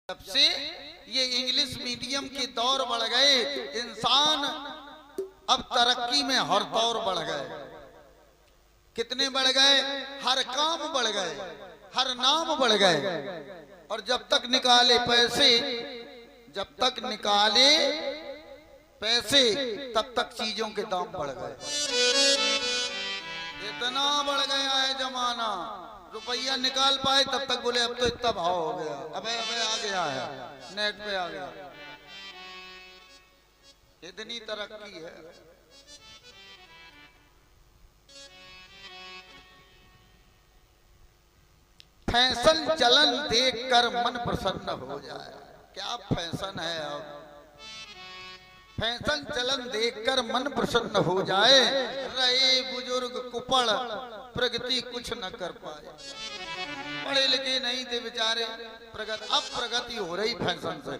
जब से ये इंग्लिश मीडियम के दौर बढ़ गए, इंसान अब तरक्की में हर दौर बढ़ गए। कितने बढ़ गए? हर काम बढ़ गए, हर नाम बढ़ गए। और जब तक निकाले पैसे, जब तक निकाले पैसे तब तक चीजों के दाम बढ़ गए। इतना बढ़ गया है जमाना, रुपया निकाल पाए तब तक बोले अब तो इतना भाव हो गया, अबे आ गया है, नेट पे आ गया। इतनी तरक्की है। फैशन चलन देखकर मन प्रसन्न हो जाए। क्या फैशन है अब? फैशन चलन देखकर मन प्रसन्न हो जाए। रहे बुजुर्ग कुपड़ प्रगति कुछ न कर पाए। पढ़े लिखे नहीं थे बेचारे, अब प्रगति हो रही फैशन से।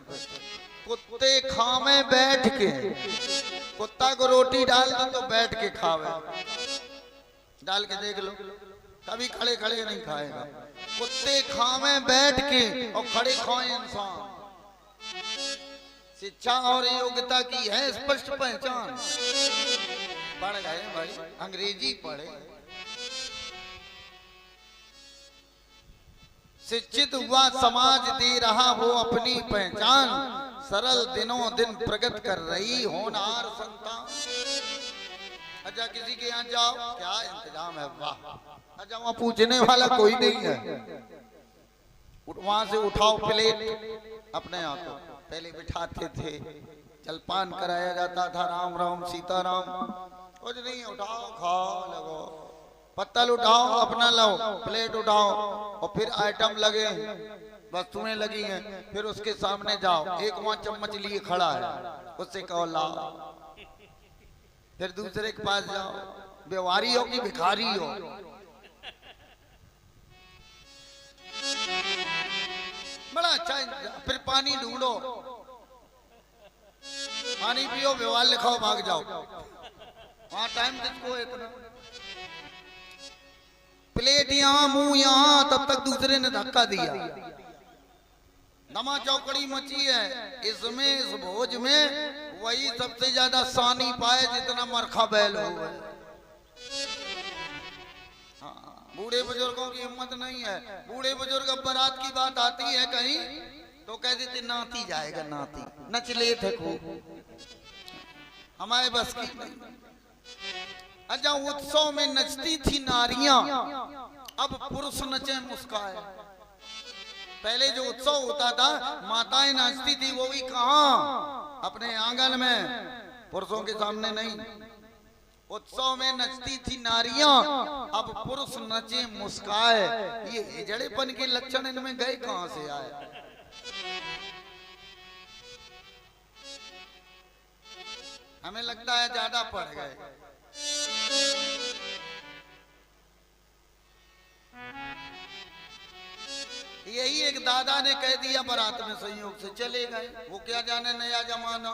कुत्ते खावे बैठ के, कुत्ता को रोटी डाल दो तो बैठ के खावे, डाल के देख लो, कभी खड़े खड़े नहीं खाएगा। कुत्ते खावे बैठ के और खड़े खाए इंसान। शिक्षा और योग्यता की है स्पष्ट पहचान। पढ़ गए भाई, अंग्रेजी पढ़े, शिक्षित हुआ समाज दे रहा वो अपनी पहचान। सरल दिनों दिन प्रगति कर रही होनहार संतान। अच्छा किसी के यहाँ जाओ, क्या इंतजाम है, वाह। अच्छा वहां पूछने वाला कोई नहीं है। वहां से उठाओ प्लेट, अपने यहाँ तो पहले बिठाते थे, जलपान कराया जाता था, राम राम सीताराम। कुछ नहीं, उठाओ खाओ, लगो पत्तल उठाओ, अपना लो, प्लेट उठाओ, और फिर आइटम लगे, वस्तुएं लगी हैं, फिर उसके सामने जाओ। एक वहां चम्मच लिए खड़ा है, उससे कहो लाओ। फिर दूसरे के पास जाओ, व्यवहारी हो कि भिखारी हो। बड़ा अच्छा। फिर पानी ढूंढो, पानी पियो, व्यवहार लिखाओ, भाग जाओ। वहां टाइम किसको है इतना? प्लेट यहाँ, मुंह यहाँ, तब तक दूसरे ने धक्का दिया। नमा चौकड़ी मची है इसमें, इस भोज में वही सबसे ज्यादा सानी पाए जितना मरखा बैल हो। हाँ, बूढ़े बुजुर्गों की हिम्मत नहीं है। बूढ़े बुजुर्ग अब बारात की बात आती है कहीं तो कह देते नाती जाएगा, नाती नच ले थे खूब, हमारे बस की नहीं। अच्छा उत्सव में नचती थी नारियां, अब पुरुष नचे मुस्काए। पहले जो उत्सव होता था माताएं नाचती थी, वो भी कहां? अपने आंगन में, पुरुषों के सामने नहीं। उत्सव में नचती थी नारियां, अब पुरुष नचे मुस्काए। ये जड़ेपन के लक्षण इनमें गए कहां से आए? हमें लगता है ज्यादा पड़ गए। यही एक दादा ने कह दिया बारात में, संयोग से चले गए। वो क्या जाने नया जमाना।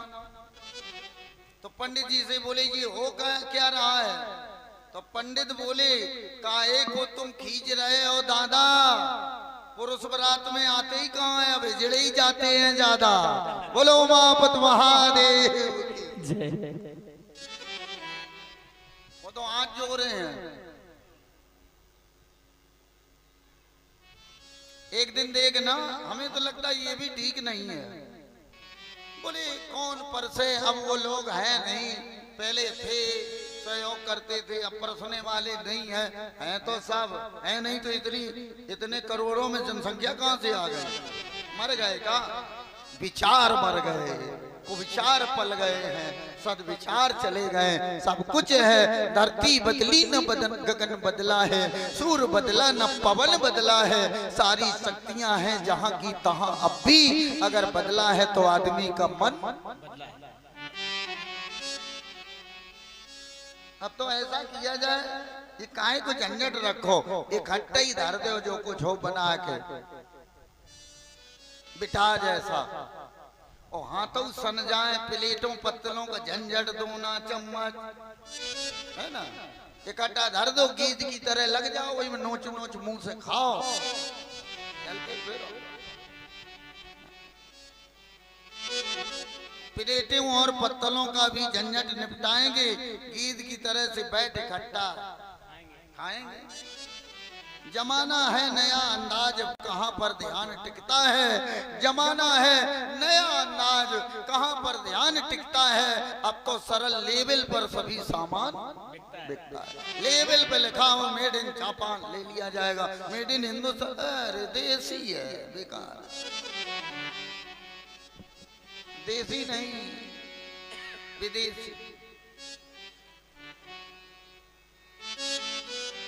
तो पंडित जी से बोले ये हो क्या रहा है? तो पंडित बोले काहे को तुम खींच रहे हो दादा? पुरुष बारात में आते ही कहाँ है, अब हिजड़े ही जाते हैं ज्यादा। बोलो उमापत महादेव। वो तो हाथ जोड़ रहे हैं। एक दिन देखना, हमें तो लगता है ये भी ठीक नहीं है। बोले कौन परसे, अब वो लोग हैं नहीं, पहले थे सहयोग करते थे, अब परसने वाले नहीं हैं तो सब है नहीं। तो इतने करोड़ों में जनसंख्या कहां से आ गई? मर गए का? विचार मर गए, कुविचार पल गए हैं, सदविचार चले गए। सब कुछ है, धरती बदली न गगन बदला है, सूर्य बदला न पवन बदला है। सारी शक्तियां हैं जहां की तहां, अब भी अगर बदला है तो आदमी का मन बदला है। अब तो ऐसा किया जाए, ये काहे को झंझट रखो, इकट्ठा ही धर दो जो कुछ हो बना के, बिठा जैसा। और हाथों सन जाए, प्लेटों पत्तलों का झंझट, दोना चम्मच है ना, इकट्ठा धर दो, गीत की तरह लग जाओ, वही में नोच नोच मुंह से खाओ, चलते फिरो। प्लेटों और पत्तलों का भी झंझट निपटाएंगे, गीद की तरह से बैठ इकट्ठा खाएंगे। जमाना है नया अंदाज, कहां पर ध्यान टिकता है। जमाना है नया अंदाज, कहां पर ध्यान टिकता है। अब तो सरल लेवल पर सभी सामान बिकता है। लेवल पे लिखा हो मेड इन जापान, ले लिया जाएगा। मेड इन हिंदुस्तान, अरे देसी है, बेकार। देसी नहीं, विदेशी।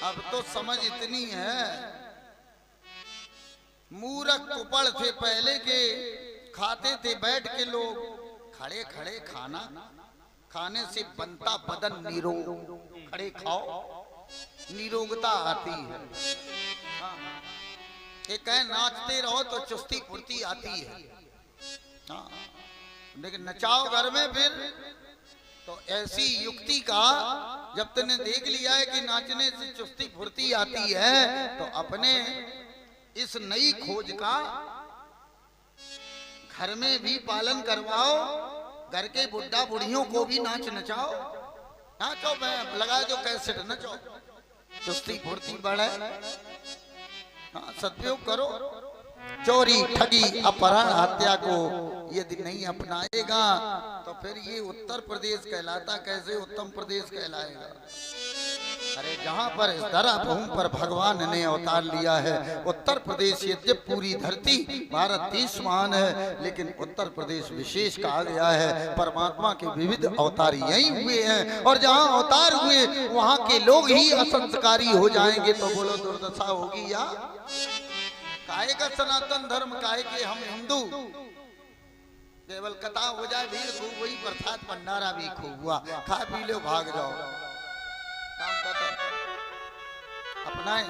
अब तो समझ इतनी है, मूर्ख कुपड़ थे पहले के, खाते थे बैठ के लोग। खड़े खड़े खाना खाने से बनता बदन निरोग। खड़े खाओ, निरोगता आती है। हाँ। एक है नाचते रहो तो चुस्ती फुर्ती आती है। हाँ। लेकिन नचाओ घर में फिर तो ऐसी युक्ति का, जब तुमने देख लिया है कि नाचने से चुस्ती फुर्ती आती है, तो अपने इस नई खोज का घर में भी पालन करवाओ। घर के बुढ़ा बुढ़ियों को भी नाच नचाओ। नाचो, लगा दो कैसेट, नचो, चुस्ती फुर्ती बढ़े। हाँ, सदुपयोग करो। चोरी, ठगी, अपहरण, हत्या को यदि नहीं अपनाएगा तो फिर ये उत्तर प्रदेश कहलाता कैसे उत्तम प्रदेश कहलाएगा। अरे जहां पर इस धरा भूमि पर भगवान ने अवतार लिया है, उत्तर प्रदेश यद्यप पूरी धरती भारत देश महान है, लेकिन उत्तर प्रदेश विशेष कहा गया है। परमात्मा के विविध अवतार यही हुए हैं, और जहां अवतार हुए वहां के लोग ही असंस्कारी हो जाएंगे तो बोलो दुर्दशा होगी। या काहे का सनातन धर्म, काहे के हम हिंदू। केवल कथा हो जाए, भीड़ खूब हुई, प्रसाद भंडारा भी खूब हुआ, खा पी लो भाग जाओ, काम खत्म। अपनाएं।